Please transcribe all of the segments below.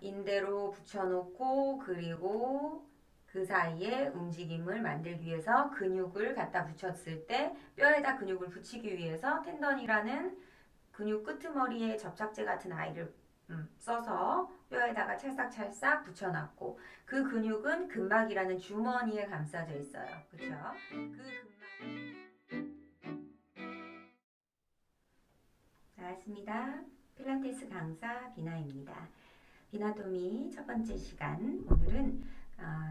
인대로 붙여놓고 그리고 그 사이에 움직임을 만들기 위해서 근육을 갖다 붙였을 때 뼈에다 근육을 붙이기 위해서 텐던이라는 근육 끄트머리에 접착제 같은 아이를 써서 뼈에다가 찰싹찰싹 붙여놨고 그 근육은 근막이라는 주머니에 감싸져 있어요. 그렇죠? 그 근막 나왔습니다. 필라테스 강사 비나입니다. 비나토미 첫 번째 시간. 오늘은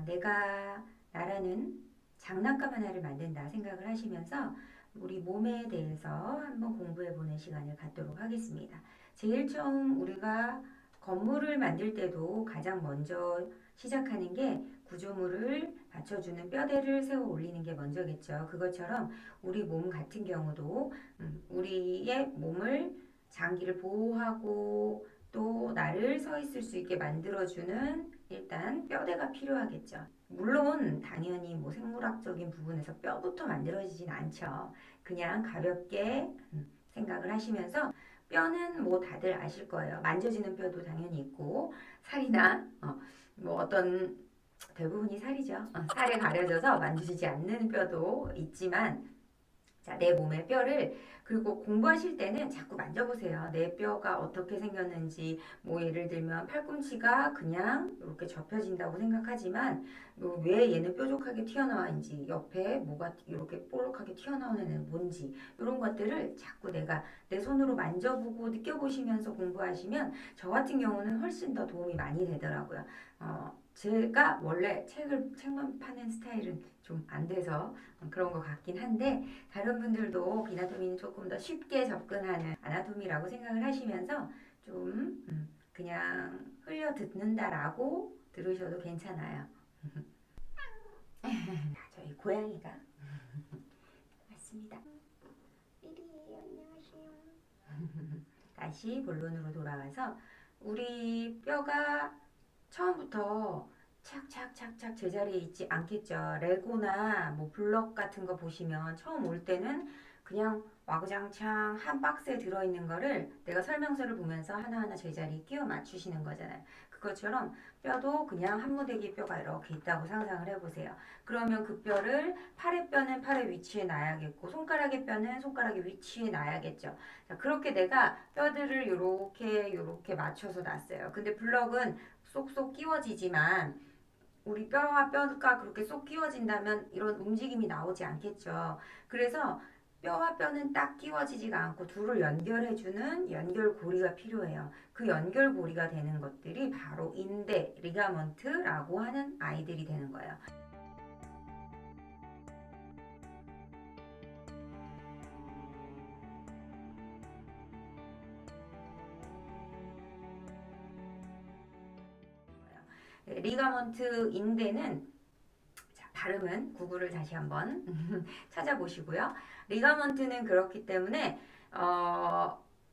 내가 나라는 장난감 하나를 만든다 생각을 하시면서 우리 몸에 대해서 한번 공부해보는 시간을 갖도록 하겠습니다. 제일 처음 우리가 건물을 만들 때도 가장 먼저 시작하는 게 구조물을 받쳐주는 뼈대를 세워 올리는 게 먼저겠죠. 그것처럼 우리 몸 같은 경우도 우리의 몸을 장기를 보호하고 또 나를 서 있을 수 있게 만들어주는 일단 뼈대가 필요하겠죠. 물론 당연히 뭐 생물학적인 부분에서 뼈부터 만들어지진 않죠. 그냥 가볍게 생각을 하시면서 뼈는 뭐 다들 아실 거예요. 만져지는 뼈도 당연히 있고 살이나 뭐 어떤 대부분이 살이죠. 살에 가려져서 만지지 않는 뼈도 있지만 자, 내 몸의 뼈를 그리고 공부하실 때는 자꾸 만져보세요. 내 뼈가 어떻게 생겼는지 뭐 예를 들면 팔꿈치가 그냥 이렇게 접혀진다고 생각하지만 왜 얘는 뾰족하게 튀어나와인지 옆에 뭐가 이렇게 볼록하게 튀어나오는 애는 뭔지 이런 것들을 자꾸 내가 내 손으로 만져보고 느껴보시면서 공부하시면 저 같은 경우는 훨씬 더 도움이 많이 되더라고요. 제가 원래 책만 파는 스타일은 좀 안 돼서 그런 것 같긴 한데 다른 분들도 비나토미는 조금 더 쉽게 접근하는 아나토미라고 생각을 하시면서 좀 그냥 흘려 듣는다라고 들으셔도 괜찮아요. 저희 고양이가 왔습니다. 삐리 안녕하세요. 다시 본론으로 돌아와서 우리 뼈가 처음부터 착착착착 제자리에 있지 않겠죠. 레고나 뭐 블럭 같은 거 보시면 처음 올 때는 그냥 와구장창 한 박스에 들어있는 거를 내가 설명서를 보면서 하나하나 제자리에 끼워 맞추시는 거잖아요. 그것처럼 뼈도 그냥 한 무더기 뼈가 이렇게 있다고 상상을 해보세요. 그러면 그 뼈를 팔의 뼈는 팔의 위치에 놔야겠고 손가락의 뼈는 손가락의 위치에 놔야겠죠. 자, 그렇게 내가 뼈들을 요렇게 맞춰서 놨어요. 근데 블럭은 쏙쏙 끼워지지만 우리 뼈와 뼈가 그렇게 쏙 끼워진다면 이런 움직임이 나오지 않겠죠. 그래서 뼈와 뼈는 딱 끼워지지가 않고 둘을 연결해주는 연결고리가 필요해요. 그 연결고리가 되는 것들이 바로 인대, 리가먼트라고 하는 아이들이 되는 거예요. 리가먼트 인대는 자, 발음은 구글을 다시 한번 찾아보시고요. 리가먼트는 그렇기 때문에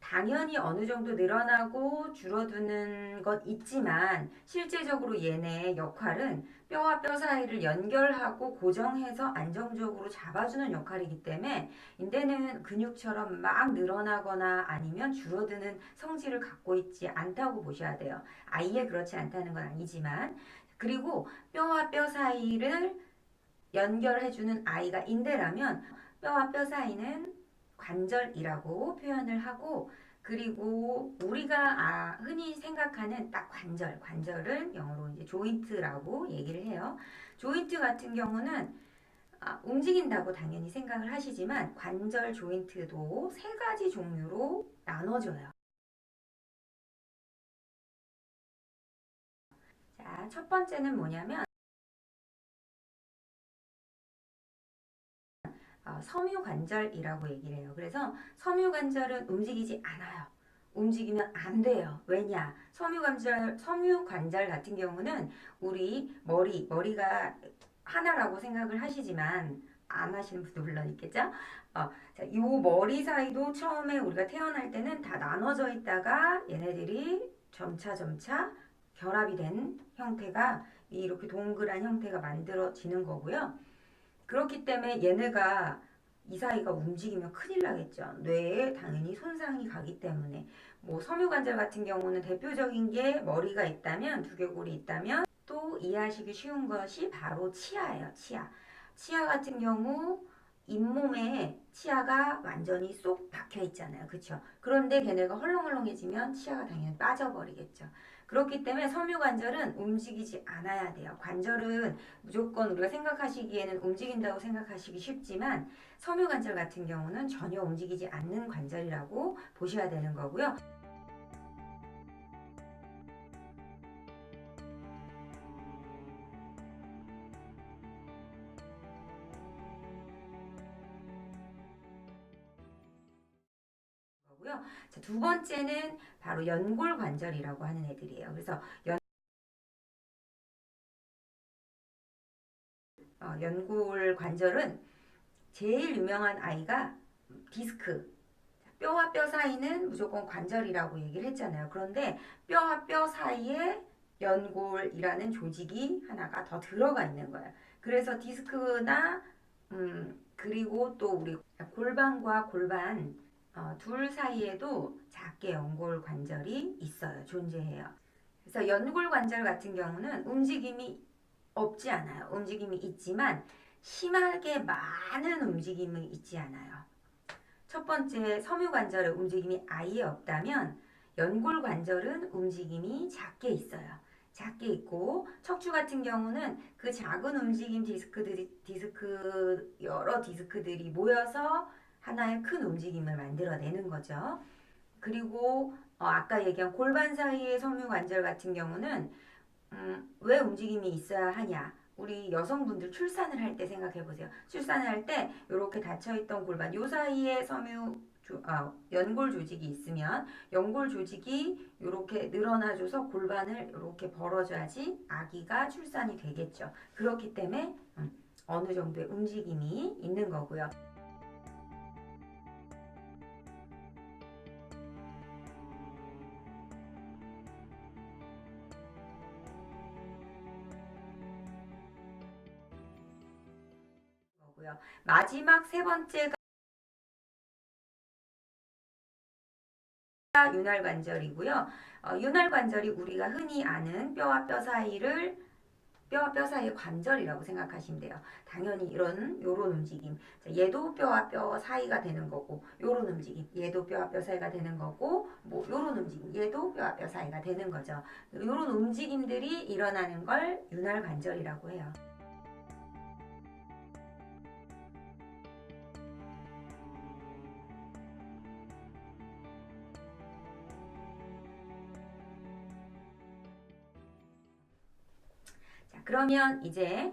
당연히 어느 정도 늘어나고 줄어드는 것 있지만 실제적으로 얘네 역할은 뼈와 뼈 사이를 연결하고 고정해서 안정적으로 잡아주는 역할이기 때문에 인대는 근육처럼 막 늘어나거나 아니면 줄어드는 성질을 갖고 있지 않다고 보셔야 돼요. 아예 그렇지 않다는 건 아니지만 그리고 뼈와 뼈 사이를 연결해주는 아이가 인대라면 뼈와 뼈 사이는 관절이라고 표현을 하고 그리고 우리가 흔히 생각하는 딱 관절을 영어로 이제 조인트라고 얘기를 해요. 조인트 같은 경우는 움직인다고 당연히 생각을 하시지만 관절 조인트도 세 가지 종류로 나눠져요. 자, 첫 번째는 뭐냐면 섬유관절이라고 얘기를 해요. 그래서 섬유관절은 움직이지 않아요. 움직이면 안 돼요. 왜냐? 섬유관절 같은 경우는 우리 머리가 하나라고 생각을 하시지만 안 하시는 분도 물론 있겠죠? 자, 요 머리 사이도 처음에 우리가 태어날 때는 다 나눠져 있다가 얘네들이 점차 결합이 된 형태가 이렇게 동그란 형태가 만들어지는 거고요. 그렇기 때문에 얘네가 이 사이가 움직이면 큰일 나겠죠. 뇌에 당연히 손상이 가기 때문에. 뭐 섬유관절 같은 경우는 대표적인 게 머리가 있다면, 두개골이 있다면, 또 이해하시기 쉬운 것이 바로 치아예요. 치아. 치아 같은 경우 잇몸에 치아가 완전히 쏙 박혀 있잖아요. 그쵸? 그런데 걔네가 헐렁헐렁해지면 치아가 당연히 빠져버리겠죠. 그렇기 때문에 섬유관절은 움직이지 않아야 돼요. 관절은 무조건 우리가 생각하시기에는 움직인다고 생각하시기 쉽지만 섬유관절 같은 경우는 전혀 움직이지 않는 관절이라고 보셔야 되는 거고요. 자, 두 번째는 바로 연골관절이라고 하는 애들이에요. 그래서 연골관절은 제일 유명한 아이가 디스크. 뼈와 뼈 사이는 무조건 관절이라고 얘기를 했잖아요. 그런데 뼈와 뼈 사이에 연골이라는 조직이 하나가 더 들어가 있는 거예요. 그래서 디스크나 그리고 또 우리 골반과 골반 둘 사이에도 작게 연골 관절이 있어요. 존재해요. 그래서 연골 관절 같은 경우는 움직임이 없지 않아요. 움직임이 있지만 심하게 많은 움직임이 있지 않아요. 첫 번째 섬유관절의 움직임이 아예 없다면 연골관절은 움직임이 작게 있어요. 작게 있고 척추 같은 경우는 그 작은 움직임 여러 디스크들이 모여서 하나의 큰 움직임을 만들어내는 거죠. 그리고 아까 얘기한 골반 사이의 섬유관절 같은 경우는 왜 움직임이 있어야 하냐? 우리 여성분들 출산을 할 때 생각해 보세요. 출산을 할 때 이렇게 닫혀있던 골반 요 사이에 연골 조직이 있으면 연골 조직이 이렇게 늘어나줘서 골반을 이렇게 벌어줘야지 아기가 출산이 되겠죠. 그렇기 때문에 어느 정도의 움직임이 있는 거고요. 마지막 세 번째가 윤활관절이고요. 윤활관절이 우리가 흔히 아는 뼈와 뼈 사이의 관절이라고 생각하시면 돼요. 당연히 요런 움직임. 얘도 뼈와 뼈 사이가 되는 거고, 요런 움직임. 얘도 뼈와 뼈 사이가 되는 거고, 뭐 요런 움직임. 얘도 뼈와 뼈 사이가 되는 거죠. 요런 움직임들이 일어나는 걸 윤활관절이라고 해요. 자, 그러면 이제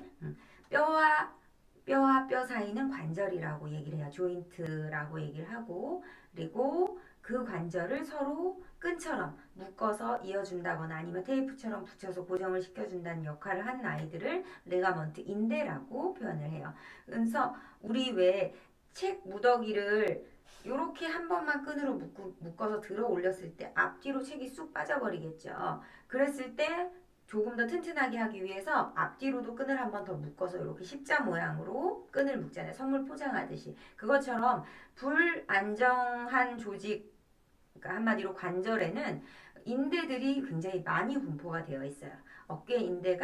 뼈와 뼈 사이는 관절이라고 얘기를 해요. 조인트라고 얘기를 하고 그리고 그 관절을 서로 끈처럼 묶어서 이어준다거나 아니면 테이프처럼 붙여서 고정을 시켜준다는 역할을 하는 아이들을 레가먼트 인대라고 표현을 해요. 그래서 우리 왜 책 무더기를 이렇게 한 번만 끈으로 묶어서 들어 올렸을 때 앞뒤로 책이 쑥 빠져버리겠죠. 그랬을 때 조금 더 튼튼하게 하기 위해서 앞뒤로도 끈을 한 번 더 묶어서 이렇게 십자 모양으로 끈을 묶잖아요. 선물 포장하듯이. 그것처럼 불안정한 조직, 그러니까 한마디로 관절에는 인대들이 굉장히 많이 분포가 되어 있어요. 어깨 인대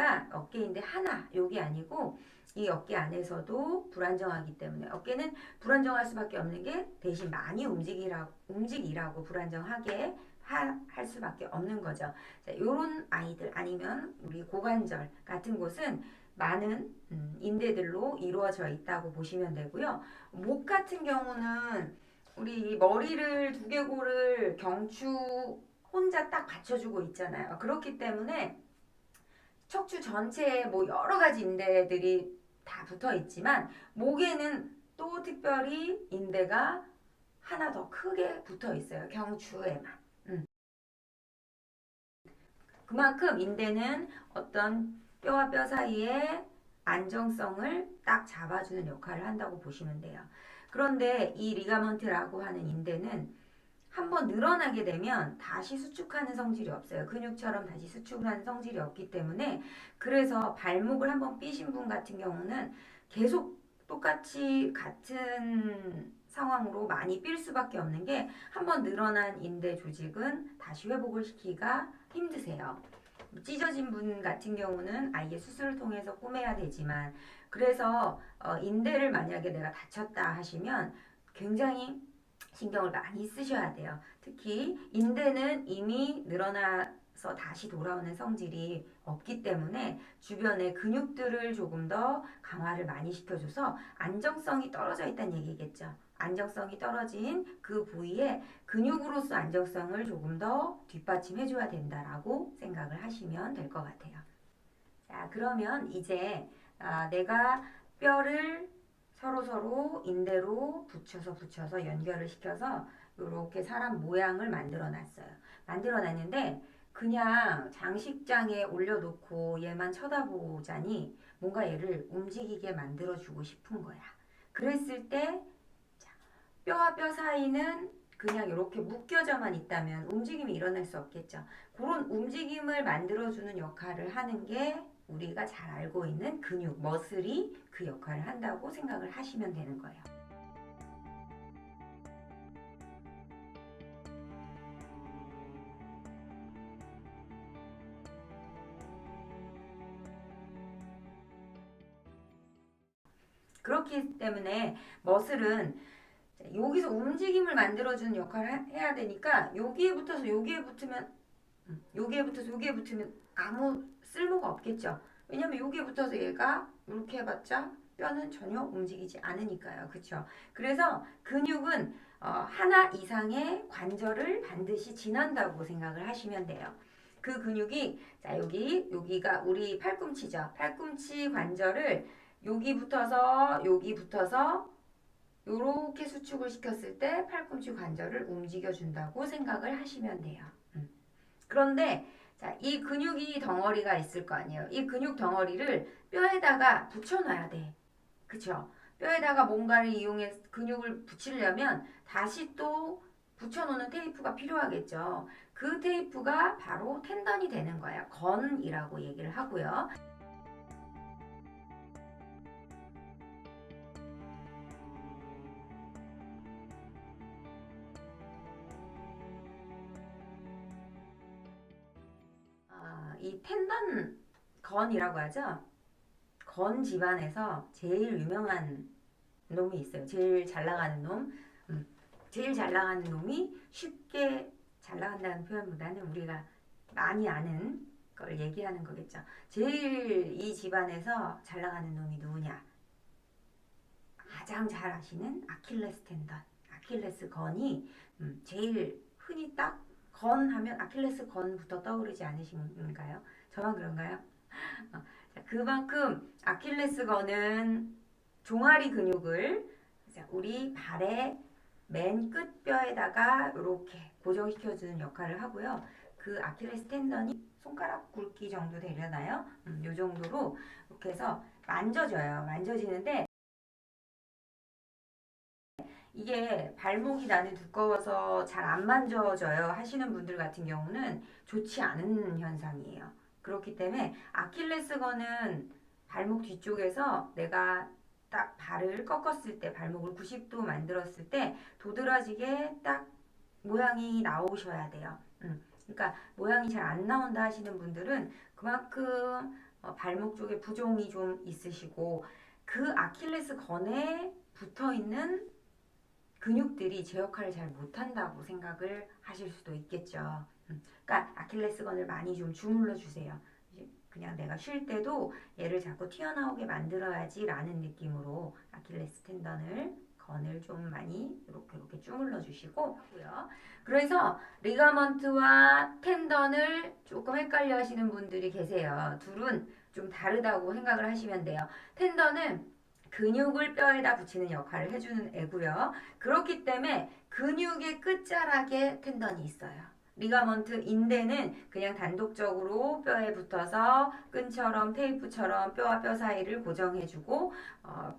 하나, 요게 아니고 이 어깨 안에서도 불안정하기 때문에 어깨는 불안정할 수밖에 없는 게 대신 많이 움직이라고 불안정하게 할 수밖에 없는 거죠. 자, 요런 아이들 아니면 우리 고관절 같은 곳은 많은 인대들로 이루어져 있다고 보시면 되고요. 목 같은 경우는 우리 머리를 두개골을 경추 혼자 딱 받쳐주고 있잖아요. 그렇기 때문에 척추 전체에 뭐 여러 가지 인대들이 다 붙어 있지만 목에는 또 특별히 인대가 하나 더 크게 붙어 있어요. 경추에만. 그만큼 인대는 어떤 뼈와 뼈 사이에 안정성을 딱 잡아주는 역할을 한다고 보시면 돼요. 그런데 이 리가먼트라고 하는 인대는 한번 늘어나게 되면 다시 수축하는 성질이 없어요. 근육처럼 다시 수축하는 성질이 없기 때문에 그래서 발목을 한번 삐신 분 같은 경우는 계속 똑같이 같은 상황으로 많이 삘 수밖에 없는 게 한번 늘어난 인대 조직은 다시 회복을 시키기가 힘드세요. 찢어진 분 같은 경우는 아예 수술을 통해서 꼬매야 되지만 그래서 인대를 만약에 내가 다쳤다 하시면 굉장히 신경을 많이 쓰셔야 돼요. 특히 인대는 이미 늘어나서 다시 돌아오는 성질이 없기 때문에 주변의 근육들을 조금 더 강화를 많이 시켜줘서 안정성이 떨어져 있다는 얘기겠죠. 안정성이 떨어진 그 부위에 근육으로서 안정성을 조금 더 뒷받침해줘야 된다라고 생각을 하시면 될 것 같아요. 자, 그러면 이제 내가 뼈를 서로 인대로 붙여서 연결을 시켜서 이렇게 사람 모양을 만들어 놨어요. 만들어 놨는데 그냥 장식장에 올려놓고 얘만 쳐다보자니 뭔가 얘를 움직이게 만들어 주고 싶은 거야. 그랬을 때 뼈와 뼈 사이는 그냥 이렇게 묶여져만 있다면 움직임이 일어날 수 없겠죠. 그런 움직임을 만들어주는 역할을 하는 게 우리가 잘 알고 있는 근육, 머슬이 그 역할을 한다고 생각을 하시면 되는 거예요. 그렇기 때문에 머슬은 여기서 움직임을 만들어주는 역할을 해야 되니까 여기에 붙어서 여기에 붙으면 여기에 붙으면 아무 쓸모가 없겠죠. 왜냐면 여기에 붙어서 얘가 이렇게 해봤자 뼈는 전혀 움직이지 않으니까요. 그쵸? 그래서 근육은 하나 이상의 관절을 반드시 지난다고 생각을 하시면 돼요. 그 근육이 자 여기가 우리 팔꿈치죠. 팔꿈치 관절을 여기 붙어서 요렇게 수축을 시켰을 때 팔꿈치 관절을 움직여 준다고 생각을 하시면 돼요. 그런데 자, 이 근육이 덩어리가 있을 거 아니에요. 이 근육 덩어리를 뼈에다가 붙여놔야 돼. 그쵸? 뼈에다가 뭔가를 이용해 근육을 붙이려면 다시 또 붙여놓는 테이프가 필요하겠죠. 그 테이프가 바로 텐던이 되는 거예요. 건이라고 얘기를 하고요. 이 텐던 건이라고 하죠. 건 집안에서 제일 유명한 놈이 있어요. 제일 잘 나가는 놈. 제일 잘 나가는 놈이 쉽게 잘 나간다는 표현보다는 우리가 많이 아는 걸 얘기하는 거겠죠. 제일 이 집안에서 잘 나가는 놈이 누구냐? 가장 잘 아시는 아킬레스 텐던. 아킬레스 건이 제일 흔히 딱 건 하면 아킬레스 건부터 떠오르지 않으신가요? 저만 그런가요? 그만큼 아킬레스건은 종아리 근육을 우리 발의 맨 끝뼈에다가 이렇게 고정시켜주는 역할을 하고요. 그 아킬레스 텐던이 손가락 굵기 정도 되려나요? 이 정도로 이렇게 해서 만져져요. 만져지는데 이게 발목이 나는 두꺼워서 잘 안 만져져요 하시는 분들 같은 경우는 좋지 않은 현상이에요. 그렇기 때문에 아킬레스건은 발목 뒤쪽에서 내가 딱 발을 꺾었을 때 발목을 90도 만들었을 때 도드라지게 딱 모양이 나오셔야 돼요. 그러니까 모양이 잘 안 나온다 하시는 분들은 그만큼 발목 쪽에 부종이 좀 있으시고 그 아킬레스건에 붙어 있는 근육들이 제 역할을 잘 못한다고 생각을 하실 수도 있겠죠. 그러니까 아킬레스건을 많이 좀 주물러 주세요. 그냥 내가 쉴 때도 얘를 자꾸 튀어나오게 만들어야지 라는 느낌으로 아킬레스 텐던을 건을 좀 많이 이렇게 주물러 주시고 하고요. 그래서 리가먼트와 텐던을 조금 헷갈려 하시는 분들이 계세요. 둘은 좀 다르다고 생각을 하시면 돼요. 텐던은 근육을 뼈에다 붙이는 역할을 해주는 애고요. 그렇기 때문에 근육의 끝자락에 텐던이 있어요. 리가먼트 인대는 그냥 단독적으로 뼈에 붙어서 끈처럼 테이프처럼 뼈와 뼈 사이를 고정해주고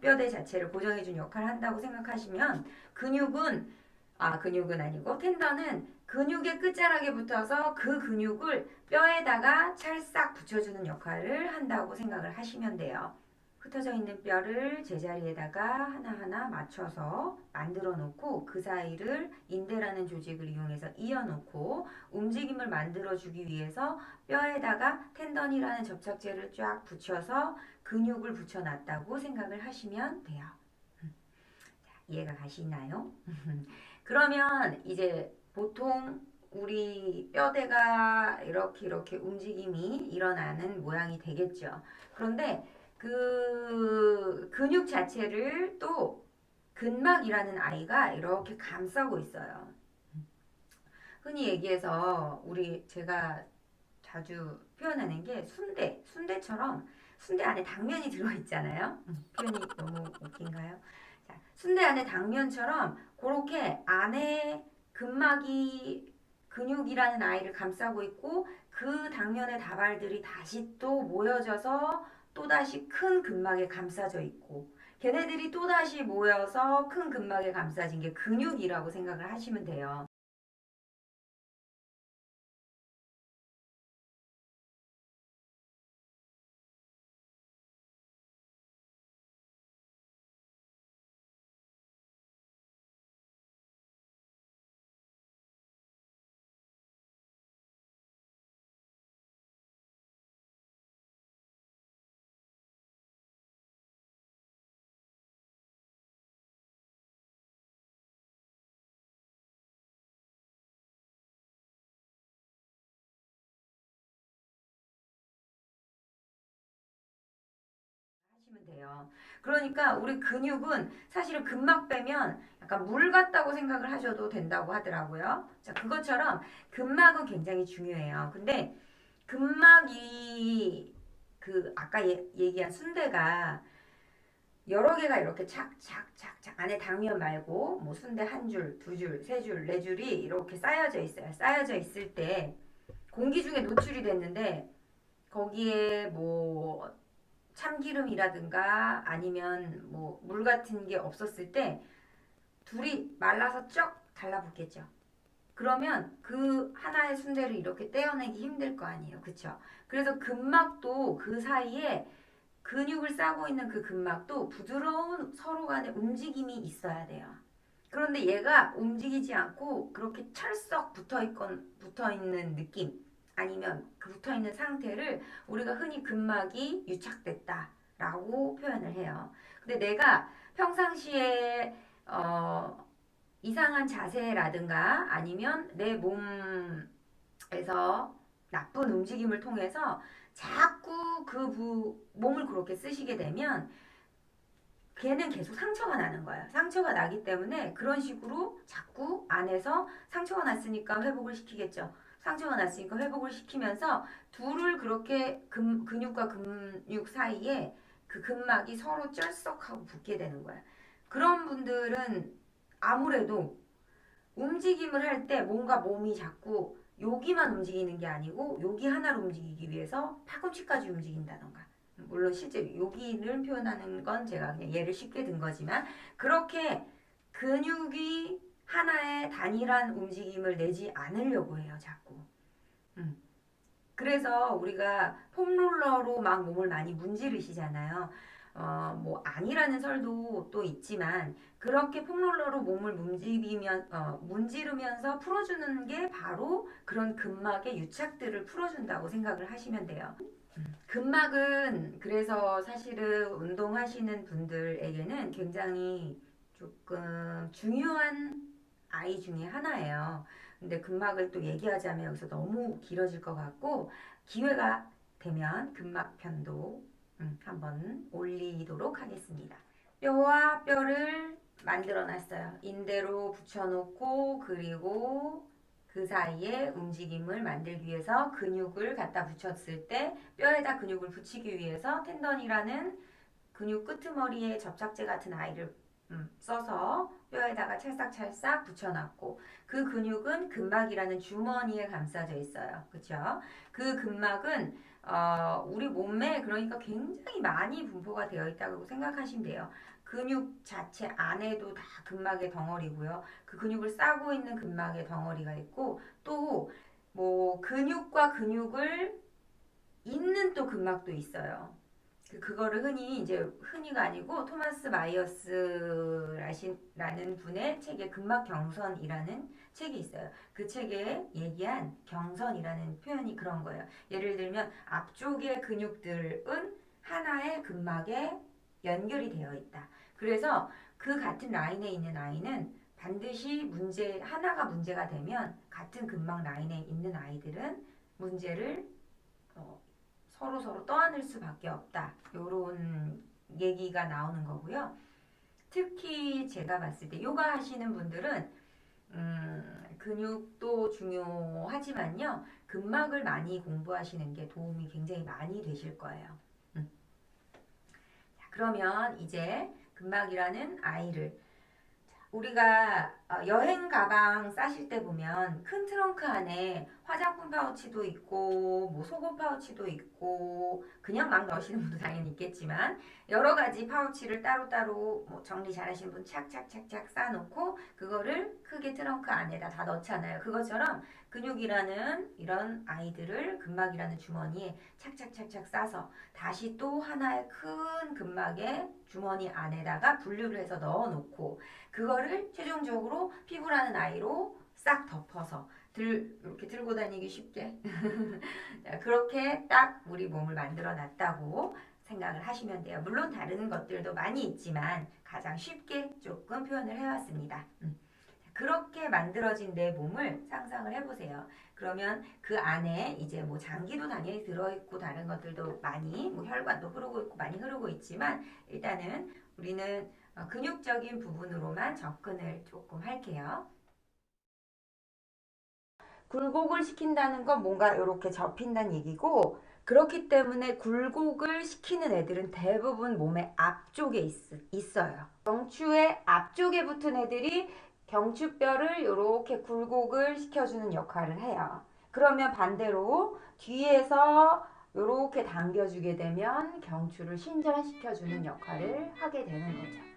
뼈대 자체를 고정해준 역할을 한다고 생각하시면 근육은 아니고 텐던은 근육의 끝자락에 붙어서 그 근육을 뼈에다가 찰싹 붙여주는 역할을 한다고 생각을 하시면 돼요. 흩어져 있는 뼈를 제자리에다가 하나하나 맞춰서 만들어 놓고 그 사이를 인대라는 조직을 이용해서 이어 놓고 움직임을 만들어 주기 위해서 뼈에다가 텐던이라는 접착제를 쫙 붙여서 근육을 붙여 놨다고 생각을 하시면 돼요. 이해가 가시나요? 그러면 이제 보통 우리 뼈대가 이렇게 움직임이 일어나는 모양이 되겠죠. 그런데 그 근육 자체를 또 근막이라는 아이가 이렇게 감싸고 있어요. 흔히 얘기해서 제가 자주 표현하는 게 순대처럼 순대 안에 당면이 들어있잖아요. 표현이 너무 웃긴가요? 자, 순대 안에 당면처럼 그렇게 안에 근막이 근육이라는 아이를 감싸고 있고 그 당면의 다발들이 다시 또 모여져서 또다시 큰 근막에 감싸져 있고 걔네들이 또다시 모여서 큰 근막에 감싸진 게 근육이라고 생각을 하시면 돼요. 하시면 돼요. 그러니까 우리 근육은 사실은 근막 빼면 약간 물 같다고 생각을 하셔도 된다고 하더라고요. 자, 그것처럼 근막은 굉장히 중요해요. 근데 근막이 아까 얘기한 순대가 여러 개가 이렇게 착착착착 안에 당면 말고 뭐 순대 한 줄, 두 줄, 세 줄, 네 줄이 이렇게 쌓여져 있어요. 쌓여져 있을 때 공기 중에 노출이 됐는데 거기에 뭐 참기름이라든가 아니면 뭐 물 같은 게 없었을 때 둘이 말라서 쩍 달라붙겠죠. 그러면 그 하나의 순대를 이렇게 떼어내기 힘들 거 아니에요. 그쵸? 그래서 근막도 그 사이에 근육을 싸고 있는 그 근막도 부드러운 서로 간의 움직임이 있어야 돼요. 그런데 얘가 움직이지 않고 그렇게 철썩 붙어 있는 느낌 아니면 그 붙어 있는 상태를 우리가 흔히 근막이 유착됐다라고 표현을 해요. 근데 내가 평상시에 이상한 자세라든가 아니면 내 몸에서 나쁜 움직임을 통해서 자꾸 몸을 그렇게 쓰시게 되면 걔는 계속 상처가 나는 거예요. 상처가 나기 때문에 그런 식으로 자꾸 안에서 상처가 났으니까 회복을 시키겠죠. 상처가 났으니까 회복을 시키면서 둘을 그렇게 근육과 근육 사이에 그 근막이 서로 쩔썩하고 붙게 되는 거야. 그런 분들은 아무래도 움직임을 할 때 뭔가 몸이 자꾸 여기만 움직이는 게 아니고 여기 하나를 움직이기 위해서 팔꿈치까지 움직인다던가 물론 실제 여기를 표현하는 건 제가 그냥 예를 쉽게 든 거지만 그렇게 근육이 하나의 단일한 움직임을 내지 않으려고 해요 자꾸. 음. 그래서 우리가 폼롤러로 막 몸을 많이 문지르시잖아요. 뭐 아니라는 설도 또 있지만 그렇게 폼롤러로 몸을 문지르면서 풀어주는 게 바로 그런 근막의 유착들을 풀어준다고 생각을 하시면 돼요. 근막은 그래서 사실은 운동하시는 분들에게는 굉장히 조금 중요한 아이 중에 하나예요. 근데 근막을 또 얘기하자면 여기서 너무 길어질 것 같고 기회가 되면 근막 편도 한번 올리도록 하겠습니다. 뼈와 뼈를 만들어 놨어요. 인대로 붙여놓고 그리고 그 사이에 움직임을 만들기 위해서 근육을 갖다 붙였을 때 뼈에다 근육을 붙이기 위해서 텐던이라는 근육 끄트머리에 접착제 같은 아이를 써서 뼈에다가 찰싹찰싹 붙여놨고 그 근육은 근막이라는 주머니에 감싸져 있어요. 그렇죠? 그 근막은 우리 몸에 그러니까 굉장히 많이 분포가 되어 있다고 생각하시면 돼요. 근육 자체 안에도 다 근막의 덩어리고요. 그 근육을 싸고 있는 근막의 덩어리가 있고 또 뭐 근육과 근육을 잇는 또 근막도 있어요. 그거를 흔히가 아니고 토마스 마이어스라는 분의 책에 근막 경선이라는 책이 있어요. 그 책에 얘기한 경선이라는 표현이 그런 거예요. 예를 들면 앞쪽의 근육들은 하나의 근막에 연결이 되어 있다. 그래서 그 같은 라인에 있는 아이는 반드시 하나가 문제가 되면 같은 근막 라인에 있는 아이들은 문제를 서로 떠안을 수밖에 없다. 요런 얘기가 나오는 거고요. 특히 제가 봤을 때 요가 하시는 분들은 근육도 중요하지만요. 근막을 많이 공부하시는 게 도움이 굉장히 많이 되실 거예요. 자, 그러면 이제 근막이라는 아이를 우리가 여행 가방 싸실 때 보면 큰 트렁크 안에 화장품 파우치도 있고 뭐 속옷 파우치도 있고 그냥 막 넣으시는 분도 당연히 있겠지만 여러 가지 파우치를 따로따로 뭐 정리 잘하시는 분 착착착착 싸놓고 그거를 크게 트렁크 안에다 다 넣잖아요. 그것처럼 근육이라는 이런 아이들을 근막이라는 주머니에 착착착착 싸서 다시 또 하나의 큰 근막의 주머니 안에다가 분류를 해서 넣어놓고 그거를 최종적으로 피부라는 아이로 싹 덮어서 이렇게 들고 다니기 쉽게 그렇게 딱 우리 몸을 만들어 놨다고 생각을 하시면 돼요. 물론 다른 것들도 많이 있지만 가장 쉽게 조금 표현을 해왔습니다. 그렇게 만들어진 내 몸을 상상을 해보세요. 그러면 그 안에 이제 뭐 장기도 당연히 들어있고 다른 것들도 많이 뭐 혈관도 흐르고 있고 많이 흐르고 있지만 일단은 우리는 근육적인 부분으로만 접근을 조금 할게요. 굴곡을 시킨다는 건 뭔가 이렇게 접힌다는 얘기고 그렇기 때문에 굴곡을 시키는 애들은 대부분 몸의 앞쪽에 있어요. 경추의 앞쪽에 붙은 애들이 경추뼈를 이렇게 굴곡을 시켜주는 역할을 해요. 그러면 반대로 뒤에서 이렇게 당겨주게 되면 경추를 신전시켜주는 역할을 하게 되는 거죠.